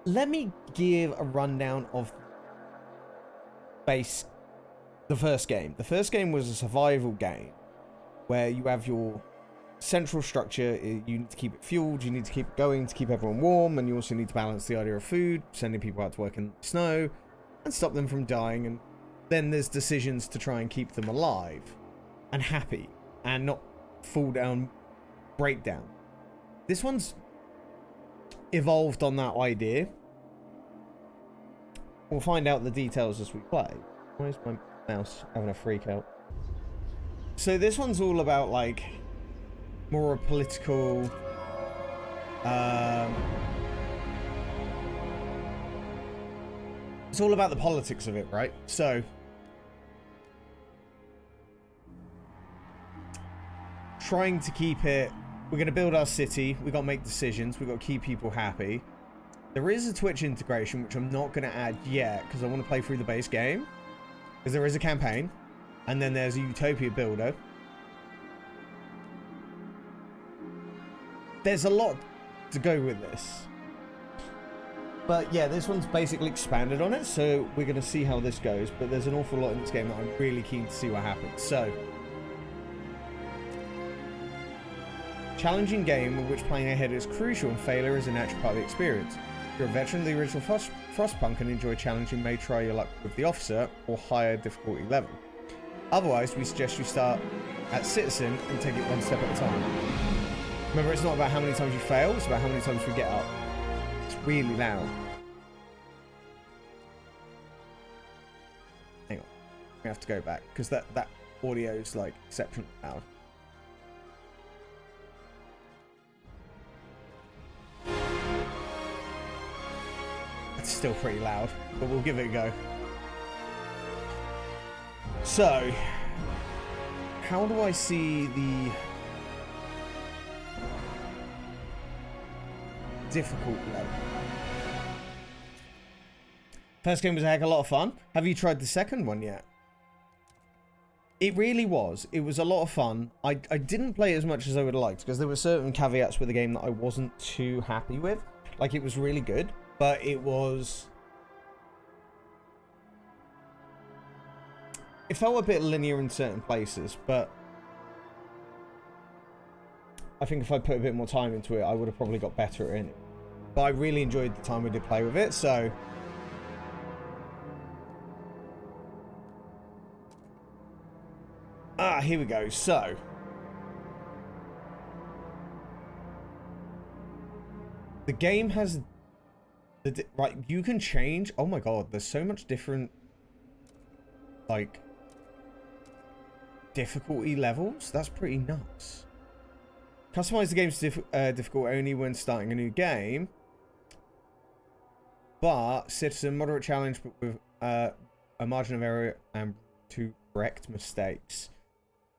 let me give a rundown of the first game. The first game was a survival game where you have your central structure. You need to keep it fueled, you need to keep it going to keep everyone warm, and you also need to balance the idea of food, sending people out to work in the snow and stop them from dying. And then there's decisions to try and keep them alive and happy and not fall down, break down. This one's evolved on that idea. We'll find out the details as we play. Why is my mouse having a freak out? So this one's all about like more a political it's all about the politics of it, right? So trying to keep it, we're going to build our city, we've got to make decisions, we've got to keep people happy. There is a Twitch integration, which I'm not going to add yet because I want to play through the base game. Because there is a campaign, and then there's a Utopia builder. There's a lot to go with this. But yeah, this one's basically expanded on it, so we're going to see how this goes. But there's an awful lot in this game that I'm really keen to see what happens. So, challenging game in which playing ahead is crucial and failure is a natural part of the experience. If you're a veteran of the original Frostpunk and enjoy challenging, may try your luck with the officer or higher difficulty level. Otherwise, we suggest you start at citizen and take it one step at a time. Remember, it's not about how many times you fail, it's about how many times we get up. It's really loud. Hang on, we have to go back because that audio is like exceptionally loud. It's still pretty loud, but we'll give it a go. So, how do I see the difficult level? First game was a heck of a lot of fun. Have you tried the second one yet? It really was. It was a lot of fun. I didn't play it as much as I would have liked because there were certain caveats with the game that I wasn't too happy with. Like, it was really good, but it felt a bit linear in certain places, but I think if I put a bit more time into it, I would have probably got better at it. But I really enjoyed the time we did play with it, so... here we go. So... the game has... right, you can change... oh my god, there's so much different... like... difficulty levels. That's pretty nuts. Customize the game's difficult only when starting a new game. But citizen, moderate challenge, but with a margin of error and to correct mistakes.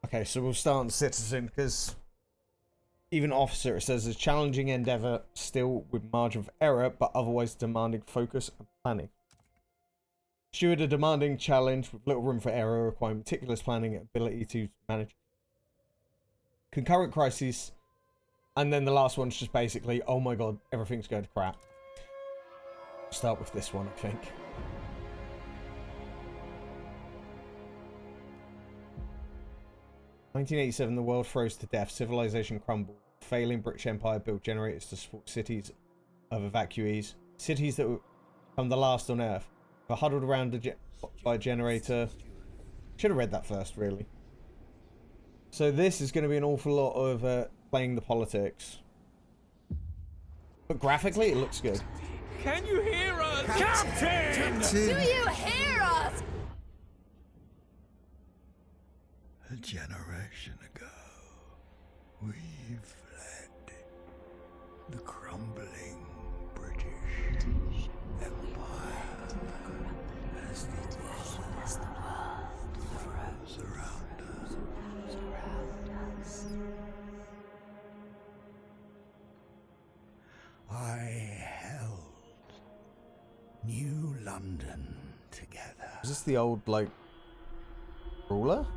Okay, so we'll start on citizen because even officer, it says, is challenging endeavor, still with margin of error, but otherwise demanding focus and planning. Steward, a demanding challenge with little room for error, requiring meticulous planning and ability to manage concurrent crises. And then the last one's just basically, oh my god, everything's going to crap. Start with this one, I think. In 1987, the world froze to death. Civilization crumbled. Failing British Empire built generators to support cities of evacuees. Cities that were the last on Earth. Were huddled around by a generator. Should have read that first, really. So this is going to be an awful lot of playing the politics. But graphically, it looks good. Can you hear us? Captain! Do you hear us? A generation ago, we fled the crumbling British Empire as the world froze around us. I held New London together. Is this the old, like, ruler?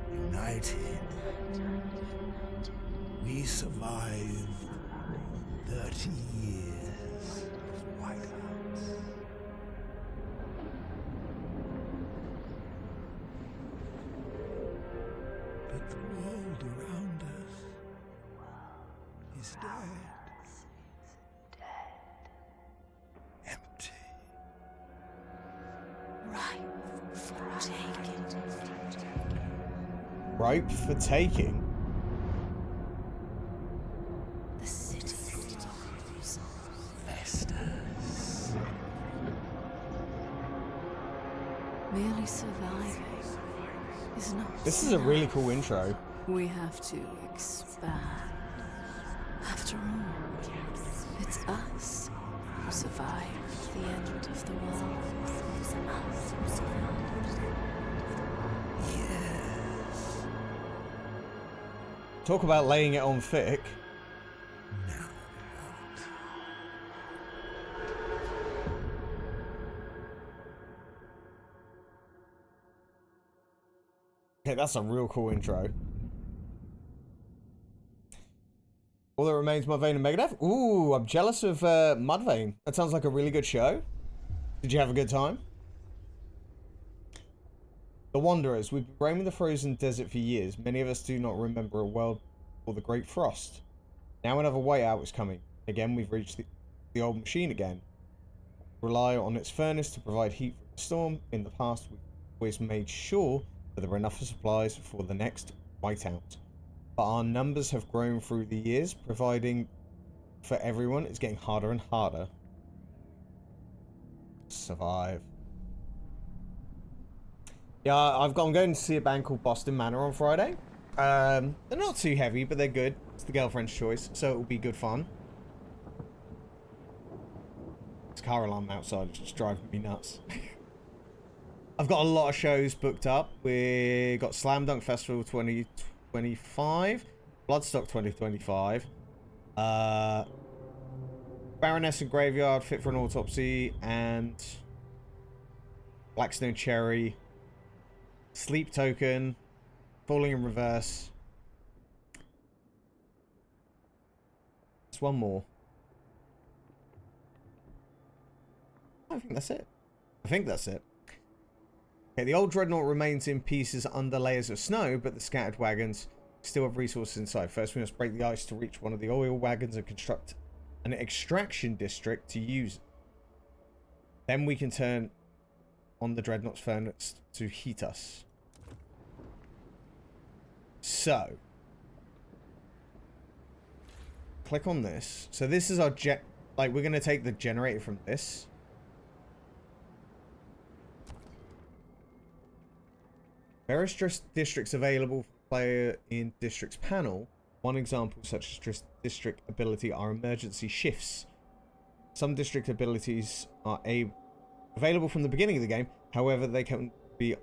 United, we survived 30 years around us is dead. Empty. Ripe for taking. Ripe for taking? The city flows. Vestas. Merely surviving is not. This is a really cool intro. We have to expand. After all, it's us who survived the end of the world. Yes. Talk about laying it on thick. Now what? Okay, that's a real cool intro. All that remains, Mudvayne and Megadeth. Ooh, I'm jealous of Mudvayne. That sounds like a really good show. Did you have a good time? The Wanderers. We've been roaming the frozen desert for years. Many of us do not remember a world before the Great Frost. Now another way out is coming. Again, we've reached the old machine again. Rely on its furnace to provide heat from the storm. In the past, we've always made sure that there were enough supplies for the next whiteout. But our numbers have grown through the years, providing for everyone is getting harder and harder. Survive. Yeah, I'm going to see a band called Boston Manor on Friday. They're not too heavy, but they're good. It's the girlfriend's choice, so it will be good fun. This car alarm outside is just driving me nuts. I've got a lot of shows booked up. We got Slam Dunk Festival 2025, Bloodstock 2025, Baroness and Graveyard, Fit for an Autopsy, and Blackstone Cherry, Sleep Token, Falling in Reverse. There's one more. I think that's it. Okay, the old dreadnought remains in pieces under layers of snow, but the scattered wagons still have resources inside. First, we must break the ice to reach one of the oil wagons and construct an extraction district to use. Then we can turn on the dreadnought's furnace to heat us. So, click on this. So this is our we're going to take the generator from this. Various districts available for player in districts panel. One example such as district ability are emergency shifts. Some district abilities are available from the beginning of the game. However, they can be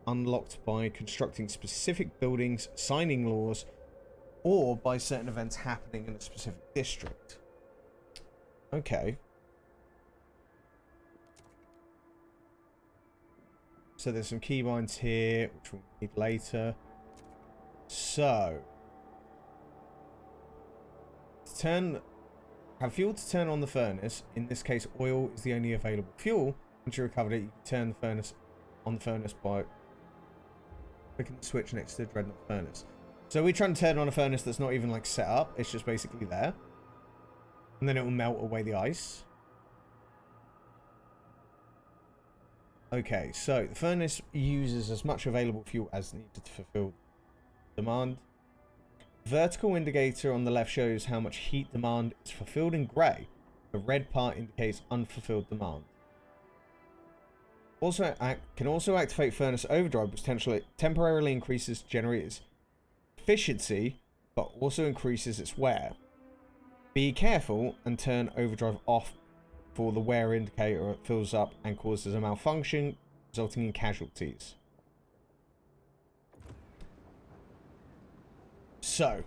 unlocked by constructing specific buildings, signing laws, or by certain events happening in a specific district. Okay. So there's some keybinds here, which we'll need later. So, have fuel to turn on the furnace. In this case, oil is the only available fuel. Once you recovered it, you can turn the furnace on the furnace by clicking the switch next to the dreadnought furnace. So we're trying to turn on a furnace that's not even like set up. It's just basically there, and then it will melt away the ice. Okay, so the furnace uses as much available fuel as needed to fulfill demand. Vertical indicator on the left shows how much heat demand is fulfilled in grey. The red part indicates unfulfilled demand. Can also activate furnace overdrive, which temporarily increases generator's efficiency, but also increases its wear. Be careful and turn overdrive off for the wear indicator. It fills up and causes a malfunction, resulting in casualties. So,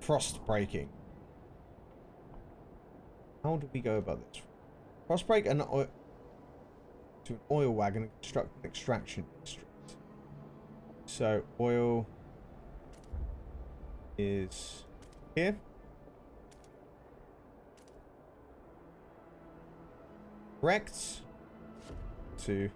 frost breaking. How do we go about this? Frost break to an oil wagon and construct an extraction district. So oil is here. Correct. To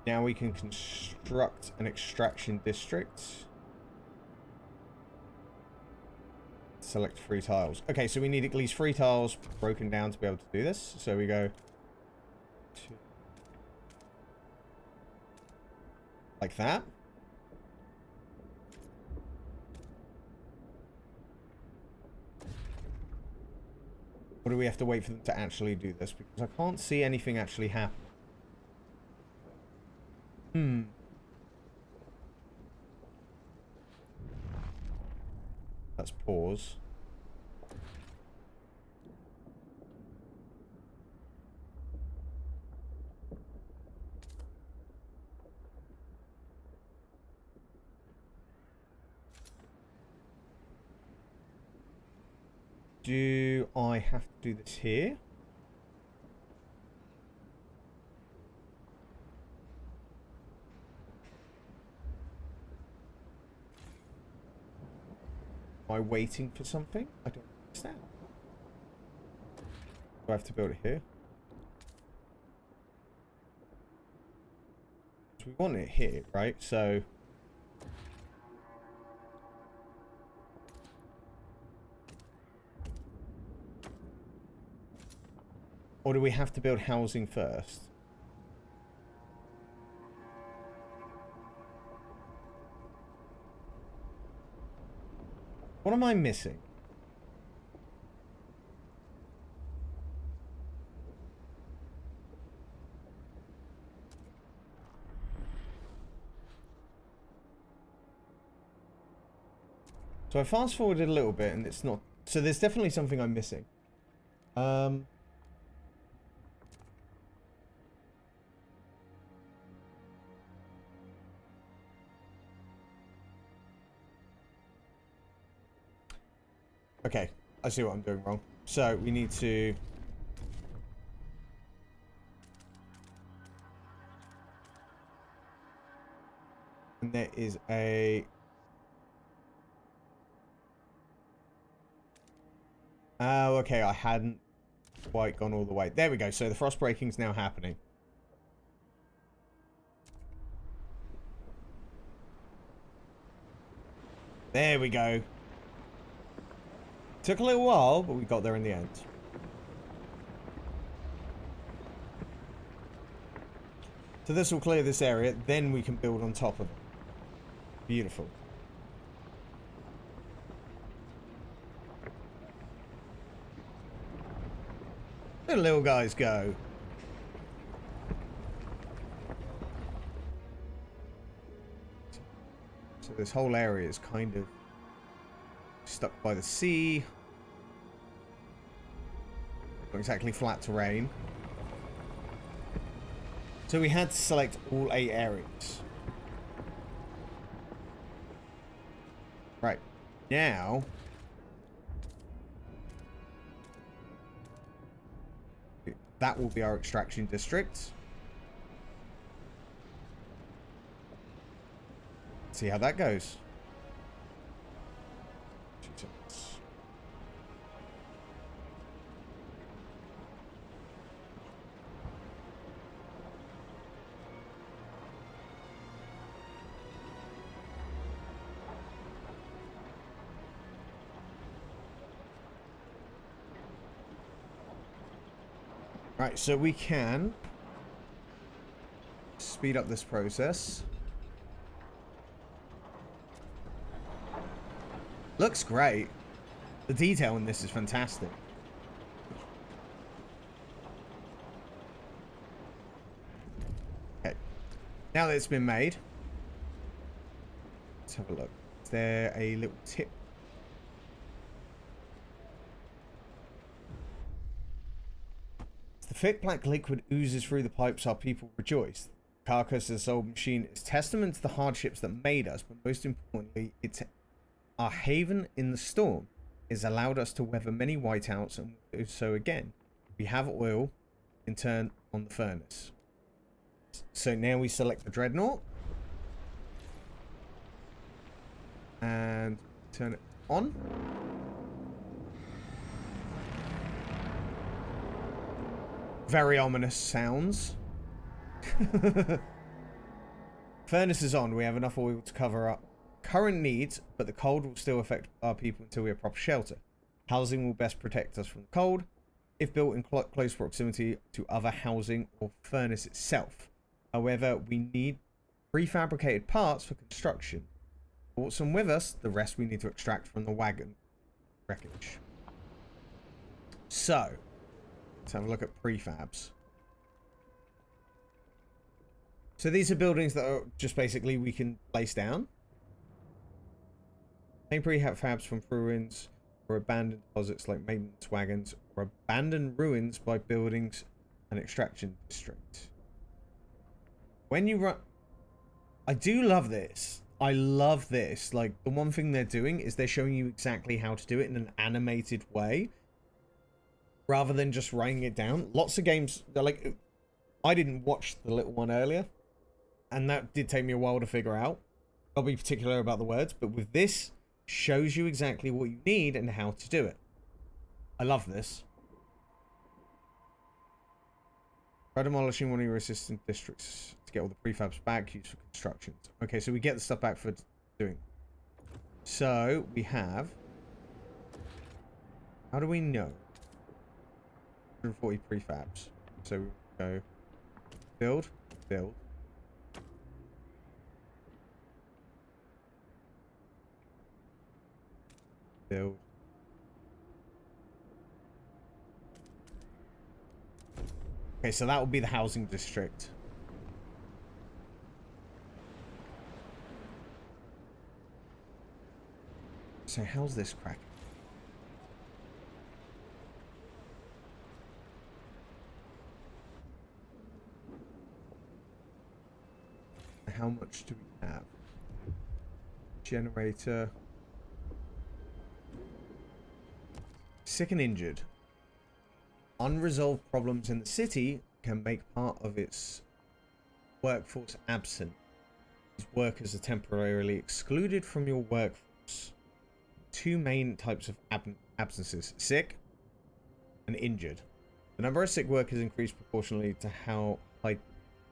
Now we can construct an extraction district. Select 3 tiles. Okay, so we need at least 3 tiles broken down to be able to do this. So we go to like that. Or do we have to wait for them to actually do this? Because I can't see anything actually happen. Let's pause. Do I have to do this here? Am I waiting for something? I don't understand. Do I have to build it here? So we want it here, right? So... Or do we have to build housing first? What am I missing? So I fast forwarded a little bit and it's not... So there's definitely something I'm missing. Okay, I see what I'm doing wrong. So we need to... And there is a... Oh, okay, I hadn't quite gone all the way. There we go, so the frost breaking's now happening. There we go. Took a little while, but we got there in the end. So this will clear this area, then we can build on top of it. Beautiful. Where the little guys go? So this whole area is kind of stuck by the sea. Not exactly flat terrain. So we had to select all 8 areas. Right. Now... that will be our extraction district. See how that goes. Right, so we can speed up this process. Looks great. The detail in this is fantastic. Okay. Now that it's been made, let's have a look. Is there a little tip? The thick black liquid oozes through the pipes, our people rejoice. The carcass of this old machine is testament to the hardships that made us, but most importantly, it's our haven in the storm. It's allowed us to weather many whiteouts and will do so again. We have oil, in turn, on the furnace. So now we select the dreadnought. And turn it on. Very ominous sounds. Furnace is on. We have enough oil to cover up current needs, but the cold will still affect our people until we have proper shelter. Housing will best protect us from the cold if built in close proximity to other housing or furnace itself. However, we need prefabricated parts for construction. Brought some with us, the rest we need to extract from the wagon wreckage. So, let's have a look at prefabs. So these are buildings that are just basically we can place down. Main prefabs from ruins or abandoned deposits like maintenance wagons, or abandoned ruins by buildings and extraction district. When you run... I do love this. I love this. Like, the one thing they're doing is they're showing you exactly how to do it in an animated way, rather than just writing it down. Lots of games, they're like... I didn't watch the little one earlier, and that did take me a while to figure out. I'll be particular about the words, but with this, shows you exactly what you need and how to do it. I love this. Try demolishing one of your assistant districts to get all the prefabs back used for constructions. Okay, so we get the stuff back for doing. So we have... How do we know? 140 prefabs. So we go build, build. Build. Okay, so that will be the housing district. So how's this crack? How much do we have? Generator. Sick and injured. Unresolved problems in the city can make part of its workforce absent. These workers are temporarily excluded from your workforce. Two main types of absences: sick and injured. The number of sick workers increased proportionally to how high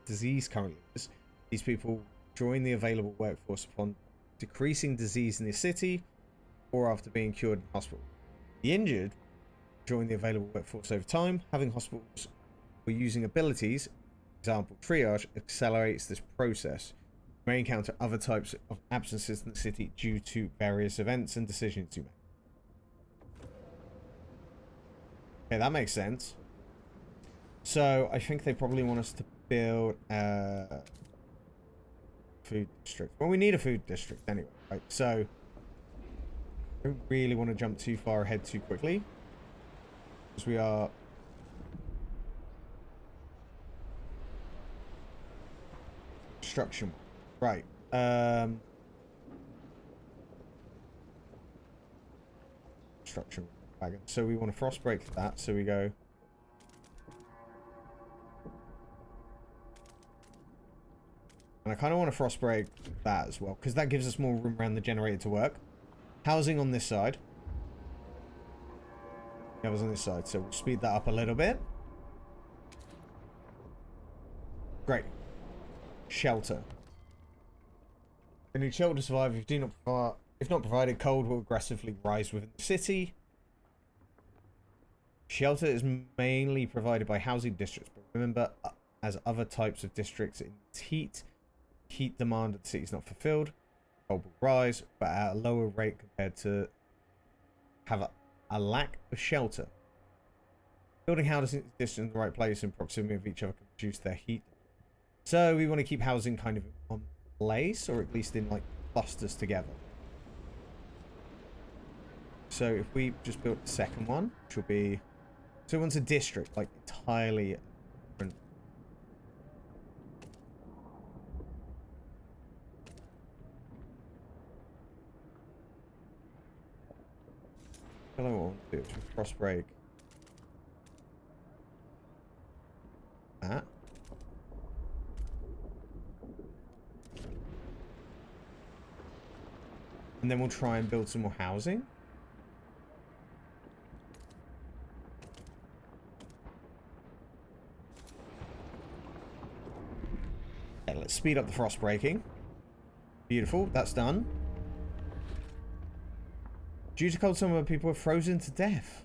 disease currently is. These people join the available workforce upon decreasing disease in the city or after being cured in hospital. The injured join the available workforce over time. Having hospitals or using abilities, example triage, accelerates this process. You may encounter other types of absences in the city due to various events and decisions you make. Okay, that makes sense. So I think they probably want us to build a food district. Well, we need a food district anyway, right? So I don't really want to jump too far ahead too quickly, because we are construction, right? Construction wagon. So we want to frost break that. So we go. And I kind of want to frost break that as well, because that gives us more room around the generator to work. Housing on this side. The others on this side, so we'll speed that up a little bit. Great. Shelter. You need shelter to survive. If not provided, cold will aggressively rise within the city. Shelter is mainly provided by housing districts, but remember, as other types of districts, in heat demand of the city is not fulfilled. Cold will rise, but at a lower rate compared to have a lack of shelter. Building housing districts in the right place in proximity of each other can reduce their heat. So we want to keep housing kind of on place, or at least in like clusters together. So if we just build the second one, which will be, so once a district, like entirely different. What I want to do is frost break that. And then we'll try and build some more housing. Let's speed up the frost breaking. Beautiful, that's done. Due to cold summer, people are frozen to death.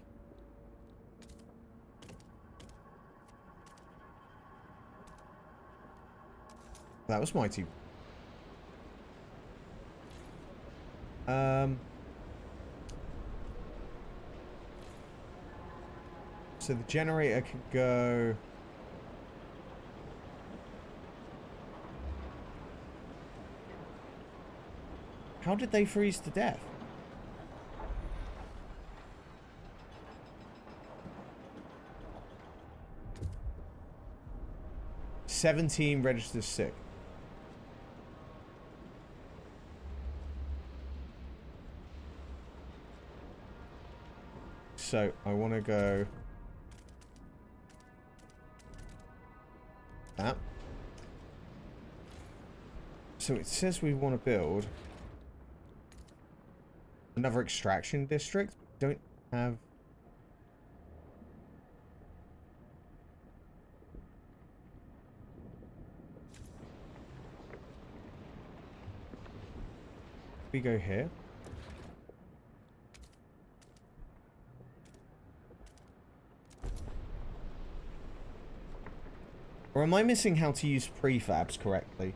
That was mighty. So the generator can go... How did they freeze to death? "17 registered sick." So I want to go that. So it says we want to build another extraction district. We don't have... We go here. Or am I missing how to use prefabs correctly?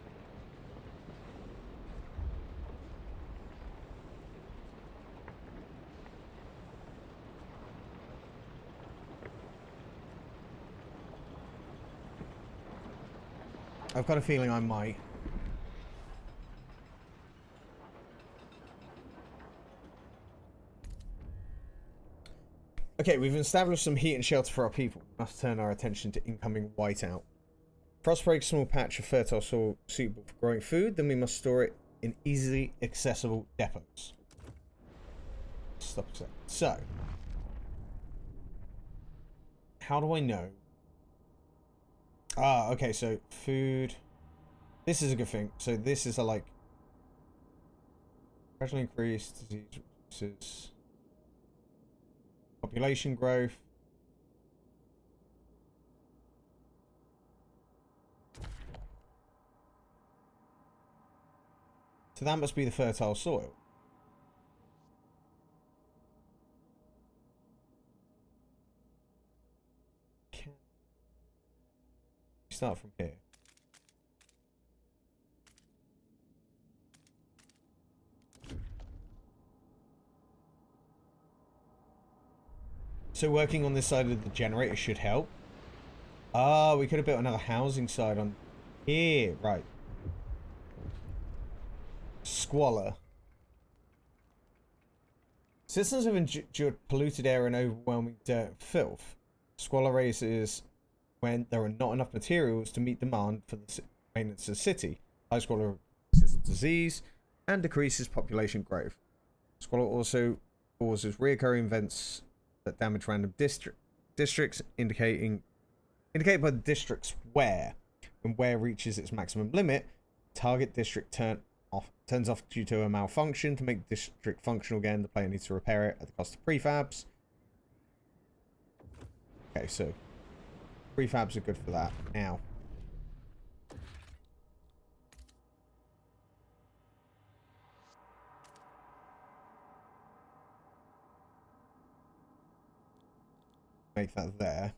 I've got a feeling I might. Okay, we've established some heat and shelter for our people. We must turn our attention to incoming whiteout. Frost breaks a small patch of fertile soil suitable for growing food, then we must store it in easily accessible depots. Stop a sec. So, how do I know? Ah, okay, so food. This is a good thing. So this is a like gradually increased disease reduces population growth. So that must be the fertile soil. Can we start from here? So working on this side of the generator should help. Ah, we could have built another housing side on here, right. Squalor. Citizens have endured polluted air and overwhelming dirt and filth. Squalor raises when there are not enough materials to meet demand for the maintenance of the city. High squalor increases disease and decreases population growth. Squalor also causes recurring events that damage random districts, indicated by the district's wear. When wear reaches its maximum limit, target district turns off due to a malfunction. To make the district functional again, the player needs to repair it at the cost of prefabs. Okay, so prefabs are good for that. Now, make that there.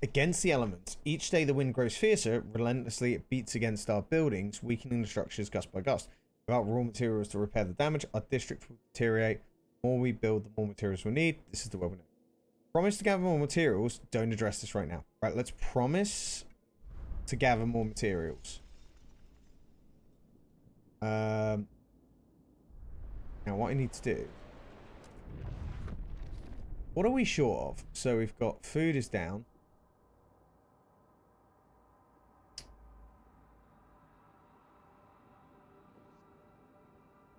Against the elements. Each day the wind grows fiercer. Relentlessly it beats against our buildings, weakening the structures gust by gust. Without raw materials to repair the damage, our district will deteriorate. The more we build, the more materials we'll need. This is the way we know. Promise to gather more materials. Don't address this right now. Right, let's promise to gather more materials. Now, what I need to do... What are we short of? So we've got food is down.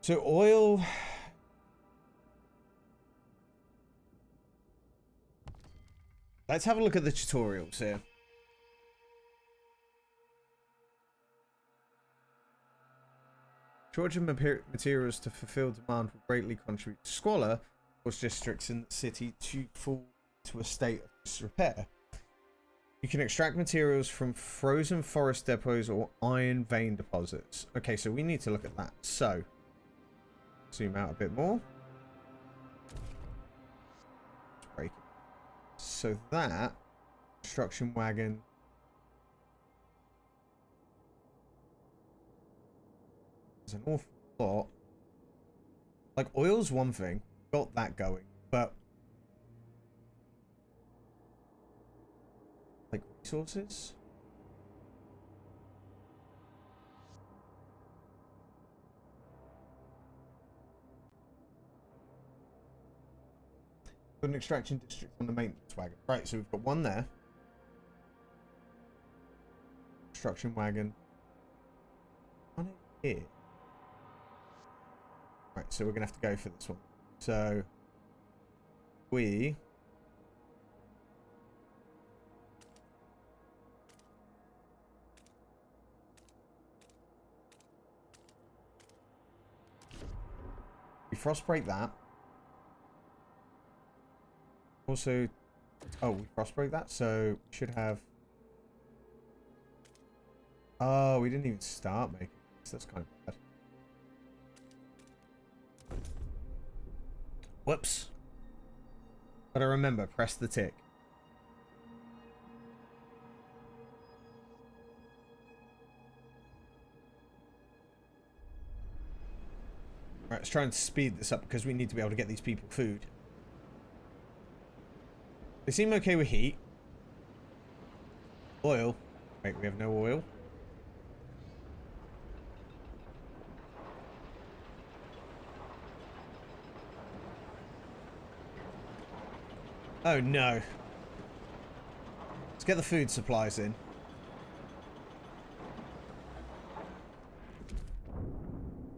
So oil... Let's have a look at the tutorials here. Shortage of materials to fulfill demand will greatly contribute to squalor, force districts in the city to fall to a state of disrepair. You can extract materials from frozen forest depots or iron vein deposits. Okay, so we need to look at that. So, zoom out a bit more. Let's break it. So that construction wagon. There's an awful lot. Like, oil's one thing. Got that going. But like resources? Got an extraction district on the maintenance wagon. Right, so we've got one there. Construction wagon. One here. Right, so we're gonna have to go for this one. So we frost break that. Also, oh, we frost break that, so we should have. Oh, we didn't even start making this. That's kind of bad. Whoops. Gotta remember, press the tick. Alright, let's try and speed this up because we need to be able to get these people food. They seem okay with heat. Oil. Wait, we have no oil. Oh no. Let's get the food supplies in.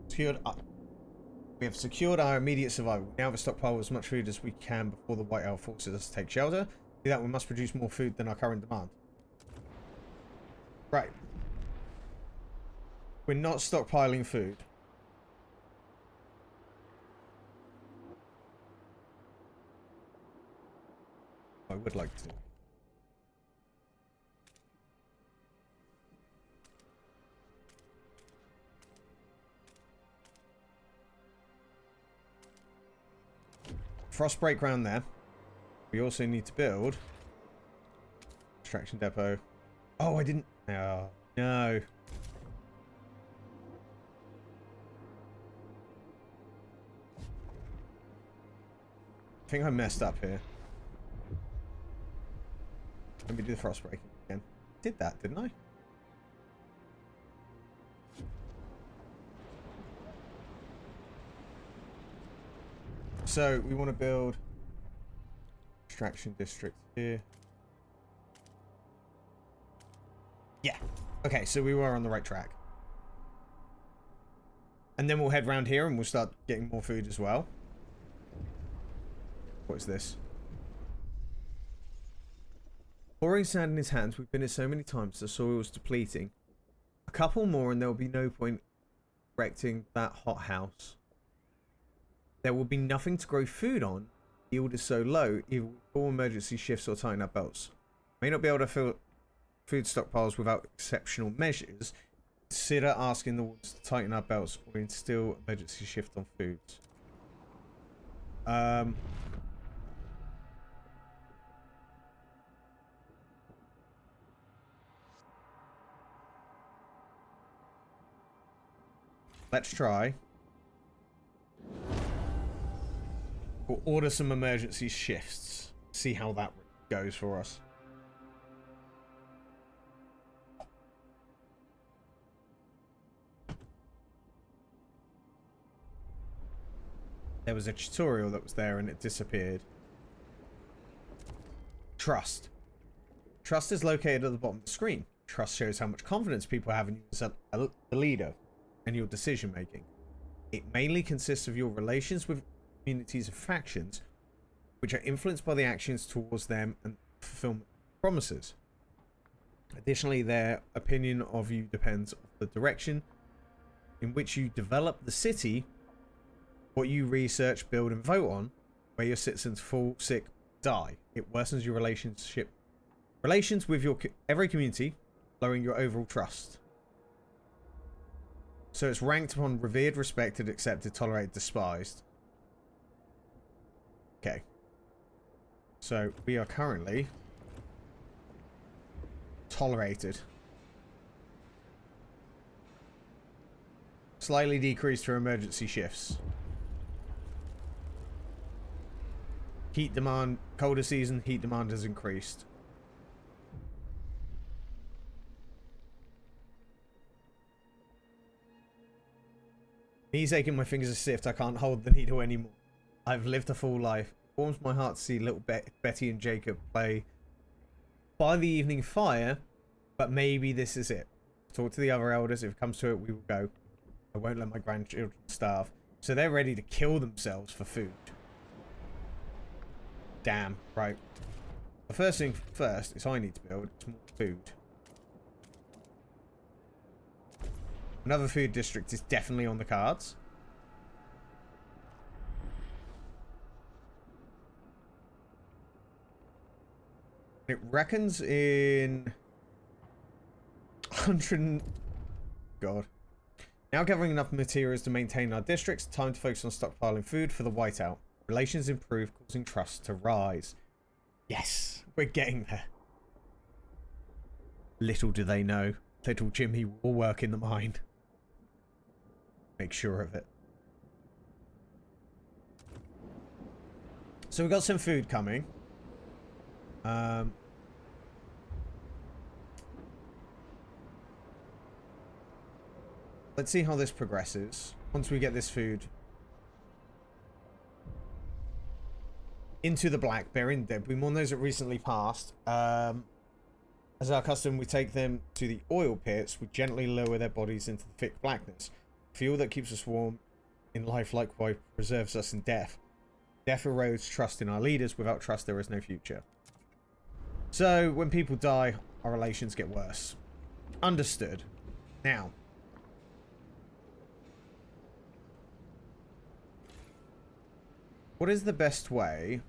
Secured. We have secured our immediate survival. We now have a stockpile of as much food as we can before the White Owl forces us to take shelter. To do that, we must produce more food than our current demand. Right. We're not stockpiling food. I would like to. Frost break ground there. We also need to build extraction depot. Oh, I didn't. Oh, no. I think I messed up here. Let me do the frost breaking again. Did that, didn't I? So we want to build extraction district here. Yeah. Okay, so we were on the right track. And then we'll head round here and we'll start getting more food as well. What is this? Pouring sand in his hands, we've been here so many times the soil's depleting. A couple more and there will be no point erecting that hothouse. There will be nothing to grow food on. Yield is so low, either with full emergency shifts or tighten our belts. May not be able to fill food stockpiles without exceptional measures. Consider asking the woods to tighten our belts or instill emergency shift on foods. Let's try. We'll order some emergency shifts. See how that goes for us. There was a tutorial that was there and it disappeared. Trust. Trust is located at the bottom of the screen. Trust shows how much confidence people have in you as a leader and your decision making. It mainly consists of your relations with communities of factions, which are influenced by the actions towards them and fulfillment of promises. Additionally, their opinion of you depends on the direction in which you develop the city, what you research, build, and vote on, where your citizens fall sick, die. It worsens your relations with your every community, lowering your overall trust. So it's ranked upon revered, respected, accepted, tolerated, despised. Okay. So we are currently tolerated. Slightly decreased for emergency shifts. Heat demand, colder season, heat demand has increased. Knees aching, my fingers are stiff, I can't hold the needle anymore. I've lived a full life. It warms my heart to see little Betty and Jacob play by the evening fire, but maybe this is it. Talk to the other elders, if it comes to it, we will go. I won't let my grandchildren starve. So they're ready to kill themselves for food. Damn, right. The first thing first is I need to build some more food. Another food district is definitely on the cards. It reckons in 100... God. Now gathering enough materials to maintain our districts, time to focus on stockpiling food for the whiteout. Relations improve, causing trust to rise. Yes, we're getting there. Little do they know, little Jimmy will work in the mine. Make sure of it. So we've got some food coming. Let's see how this progresses. Once we get this food into the black, bearing dead. We mourn those that recently passed. As our custom, we take them to the oil pits. We gently lower their bodies into the thick blackness. Fuel that keeps us warm in life likewise preserves us in death. Death erodes trust in our leaders. Without trust, there is no future. So, when people die, our relations get worse. Understood. Now, what is the best way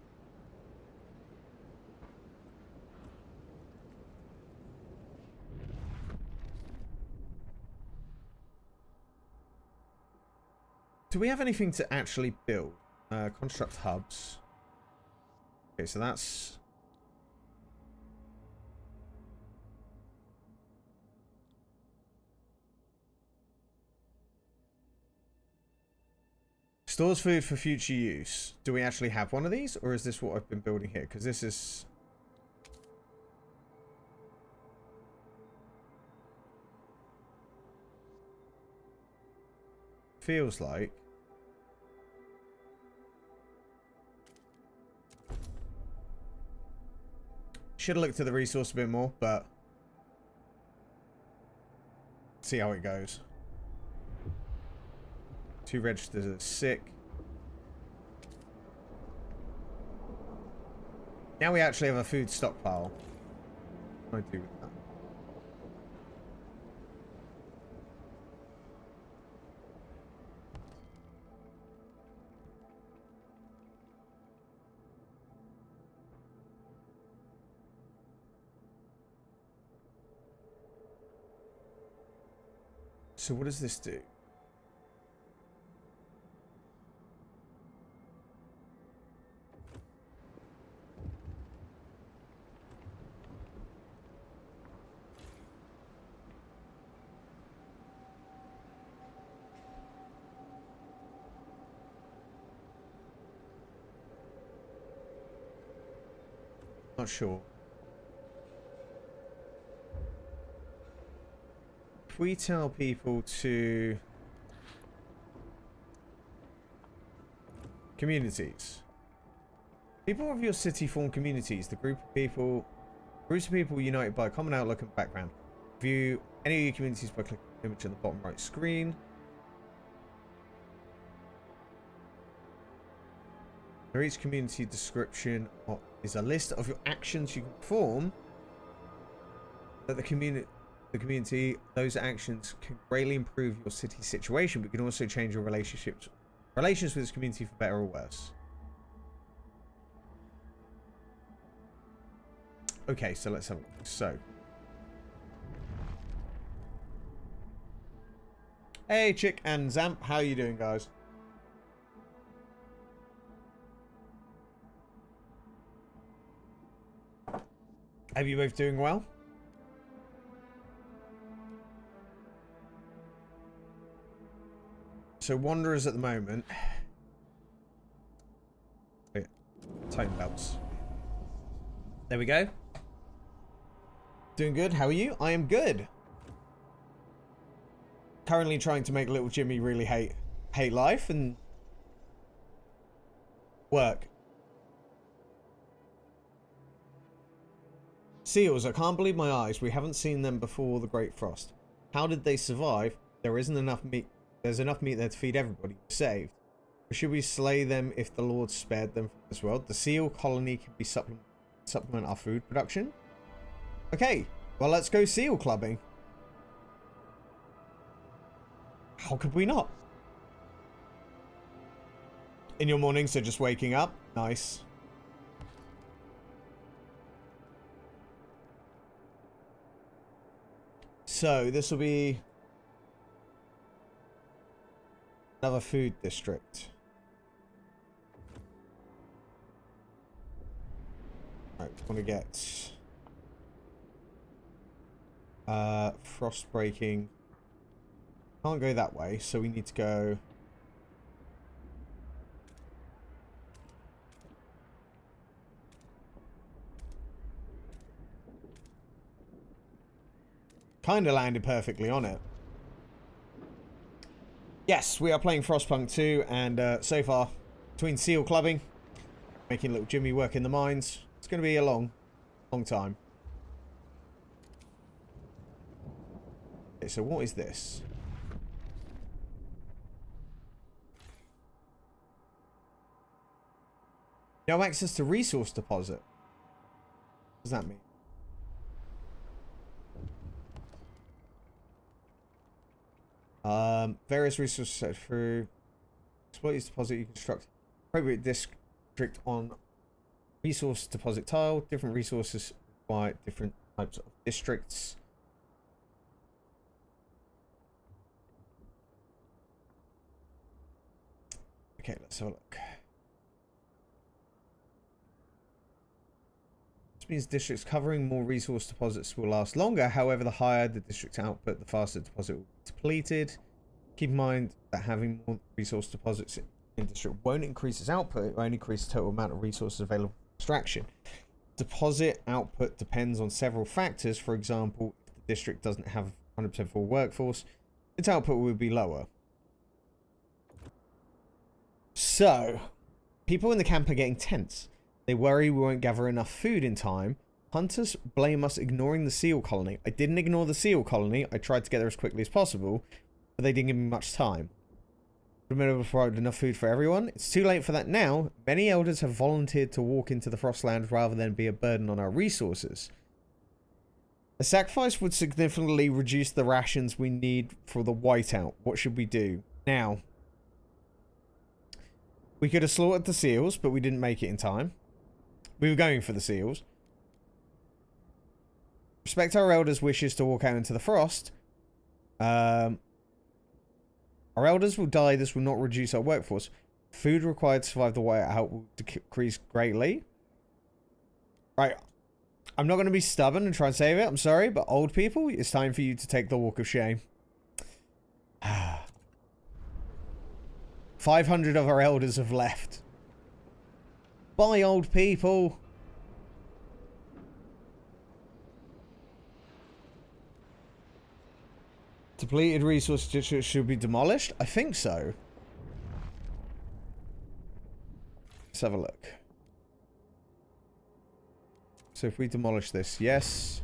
do we have anything to actually build? Construct hubs. Okay, so that's... Stores food for future use. Do we actually have one of these? Or is this what I've been building here? Because this is... feels like... should have looked at the resource a bit more, but... see how it goes. 2 registers are sick. Now we actually have a food stockpile. What do I do with that? So what does this do? Not sure. If we tell people to... communities. People of your city form communities. The groups of people united by a common outlook and background. View any of your communities by clicking the image on the bottom right screen. For each community description is a list of your actions you can perform. That the community, those actions can greatly improve your city situation, but can also change your relations with this community for better or worse. Okay, so let's have a look. So. Hey, Chick and Zamp. How you doing, guys? Are you both doing well? So Wanderers at the moment. Wait, time belts. There we go. Doing good. How are you? I am good. Currently trying to make little Jimmy really hate life and work. Seals, I can't believe my eyes. We haven't seen them before the Great Frost. How did they survive? There isn't enough meat. There's enough meat there to feed everybody. We're saved. Or should we slay them if the Lord spared them from this world? The seal colony can be supplement our food production. Okay, well, let's go seal clubbing. How could we not? In your morning, so just waking up. Nice. So this will be another food district. Right, want to get frost breaking. Can't go that way, so we need to go kind of landed perfectly on it. Yes, we are playing Frostpunk 2, and so far, between seal clubbing, making little Jimmy work in the mines, it's going to be a long time. Okay, so what is this? No access to resource deposit. What does that mean? Various resources set through. Exploit this deposit. You construct appropriate district on resource deposit tile. Different resources require different types of districts. Okay, let's have a look. This means districts covering more resource deposits will last longer. However, the higher the district output, the faster the deposit will be depleted. Keep in mind that having more resource deposits in district won't increase its output, it will only increase the total amount of resources available for extraction. Deposit output depends on several factors. For example, if the district doesn't have 100% full workforce, its output will be lower. So, people in the camp are getting tense. They worry we won't gather enough food in time. Hunters blame us ignoring the seal colony. I didn't ignore the seal colony. I tried to get there as quickly as possible, but they didn't give me much time. Remember to provide enough food for everyone? It's too late for that now. Many elders have volunteered to walk into the Frostland rather than be a burden on our resources. A sacrifice would significantly reduce the rations we need for the whiteout. What should we do? Now, we could have slaughtered the seals, but we didn't make it in time. We were going for the seals. Respect our elders' wishes to walk out into the frost. Our elders will die. This will not reduce our workforce. Food required to survive the whiteout will decrease greatly. Right. I'm not going to be stubborn and try and save it. I'm sorry, but old people, it's time for you to take the walk of shame. 500 of our elders have left. Bye, old people. Depleted resource districts should be demolished? I think so. Let's have a look. So if we demolish this, yes.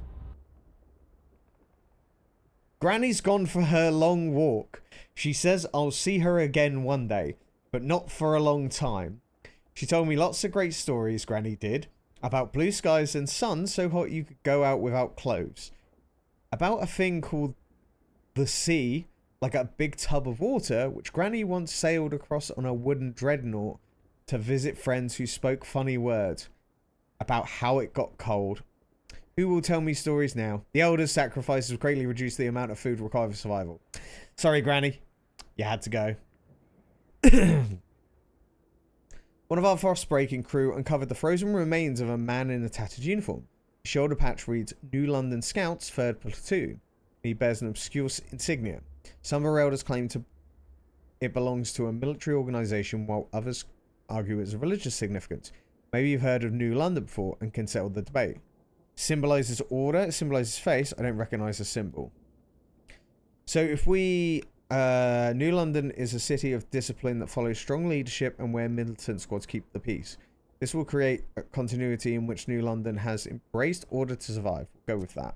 Granny's gone for her long walk. She says I'll see her again one day, but not for a long time. She told me lots of great stories, Granny did, about blue skies and sun so hot you could go out without clothes. About a thing called the sea, like a big tub of water, which Granny once sailed across on a wooden dreadnought to visit friends who spoke funny words. About how it got cold. Who will tell me stories now? The elders' sacrifices greatly reduced the amount of food required for survival. Sorry, Granny. You had to go. One of our frost-breaking crew uncovered the frozen remains of a man in a tattered uniform. His shoulder patch reads, New London Scouts, 3rd Platoon. He bears an obscure insignia. Some of our elders claim it belongs to a military organisation, while others argue it's of religious significance. Maybe you've heard of New London before and can settle the debate. Symbolises order, it symbolises face. I don't recognise the symbol. So if we... New London is a city of discipline that follows strong leadership and where militant squads keep the peace. This will create a continuity in which New London has embraced order to survive. We'll go with that.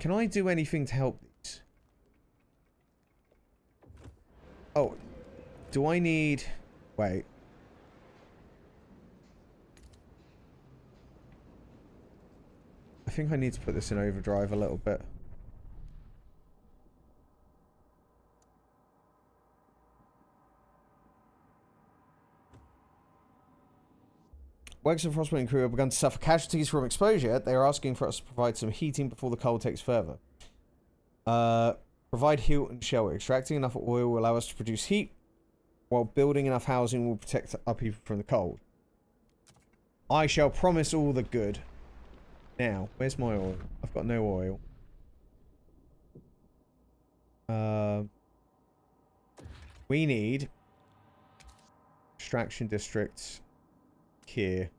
Can I do anything to help these? Oh. Do I need... Wait. I think I need to put this in overdrive a little bit. Workers of Frostpunk crew have begun to suffer casualties from exposure. They are asking for us to provide some heating before the cold takes further. Provide heat and shelter. Extracting enough oil will allow us to produce heat, while building enough housing will protect our people from the cold. I shall promise all the good. Now, where's my oil? I've got no oil. We need extraction districts here.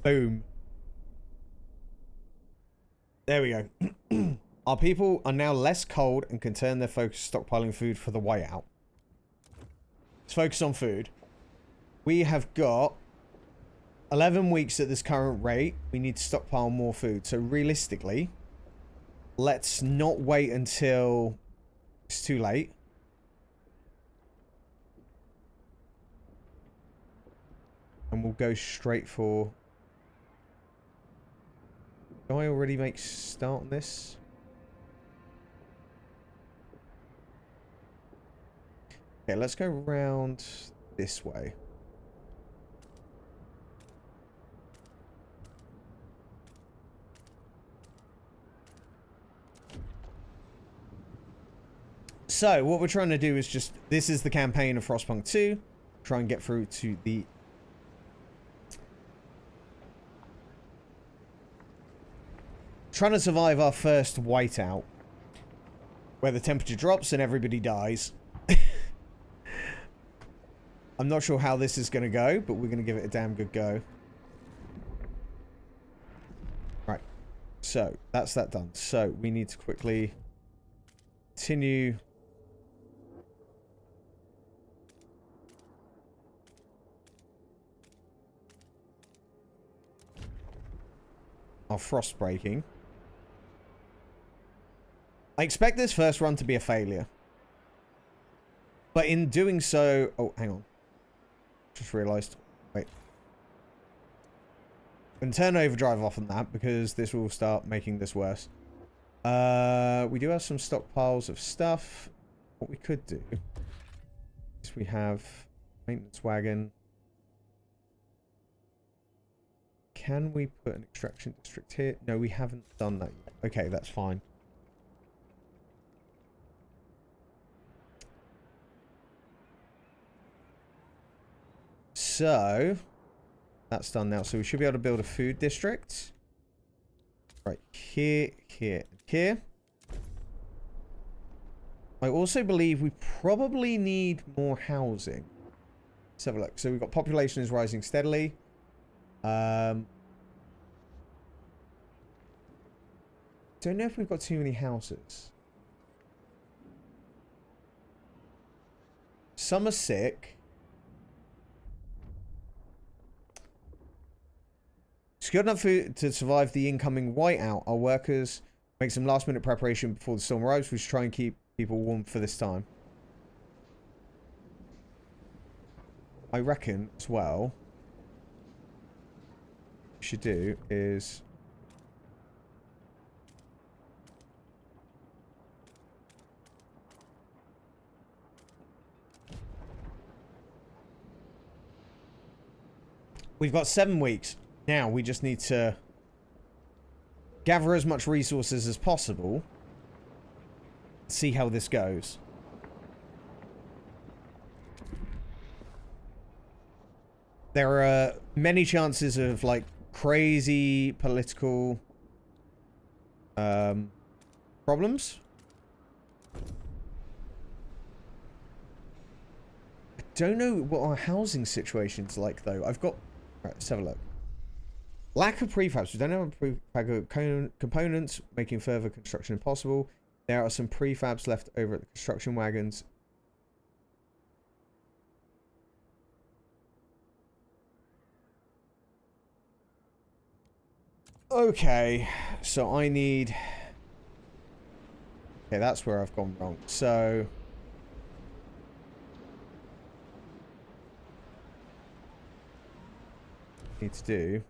Boom. There we go. Our people are now less cold and can turn their focus to stockpiling food for the way out. Let's focus on food. We have got 11 weeks at this current rate. We need to stockpile more food. So realistically, let's not wait until it's too late. And we'll go straight for... Do I already make start on this? Okay, let's go round this way. So, what we're trying to do is just... This is the campaign of Frostpunk 2. Try and get through to the... Trying to survive our first whiteout. Where the temperature drops and everybody dies. I'm not sure how this is going to go, but we're going to give it a damn good go. Right. So, that's that done. So, we need to quickly continue... our frost breaking. I expect this first run to be a failure. But in doing so... Oh, hang on. Just realised. Wait. And turn overdrive off on that because this will start making this worse. We do have some stockpiles of stuff. What we could do is we have maintenance wagon. Can we put an extraction district here? No, we haven't done that yet. Okay, that's fine. So, that's done now. So we should be able to build a food district. Right, here, here, and here. I also believe we probably need more housing. Let's have a look. So we've got population is rising steadily. Don't know if we've got too many houses. Some are sick. Secured enough food to survive the incoming whiteout. Our workers make some last minute preparation before the storm arrives. We should try and keep people warm for this time. I reckon as well, what we should do is... We've got 7 weeks. Now we just need to gather as much resources as possible. See how this goes. There are many chances of like crazy political problems. I don't know what our housing situation's like though. I've got... Right, let's have a look. Lack of prefabs. We don't have a prefab components, making further construction impossible. There are some prefabs left over at the construction wagons. Okay, so I need... Okay, that's where I've gone wrong. So... Need to do...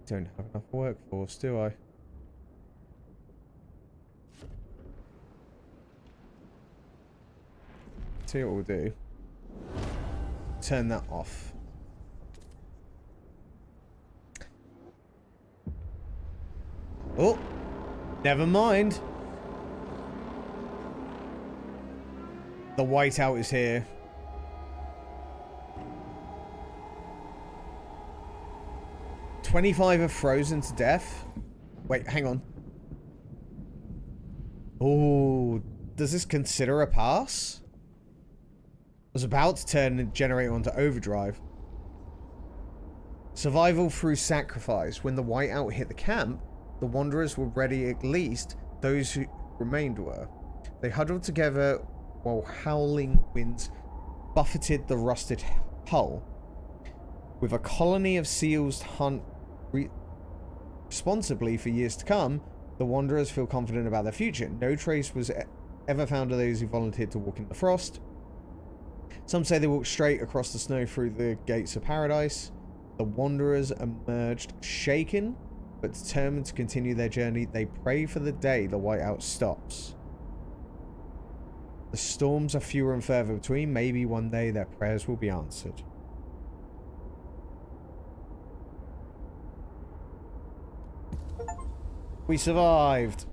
Don't have enough workforce, do I? See what we'll do. Turn that off. Oh, never mind. The whiteout is here. "25 are frozen to death." Wait, hang on. Oh, does this consider a pass? I was about to turn the generator onto overdrive. Survival through sacrifice. When the whiteout hit the camp, the Wanderers were ready, at least those who remained were. They huddled together while howling winds buffeted the rusted hull. With a colony of seals hunt responsibly for years to come, the Wanderers feel confident about their future. No trace was ever found of those who volunteered to walk in the frost. Some say they walked straight across the snow through the gates of paradise. The Wanderers emerged shaken, but determined to continue their journey. They pray for the day the whiteout stops. The storms are fewer and further between. Maybe one day their prayers will be answered. We survived.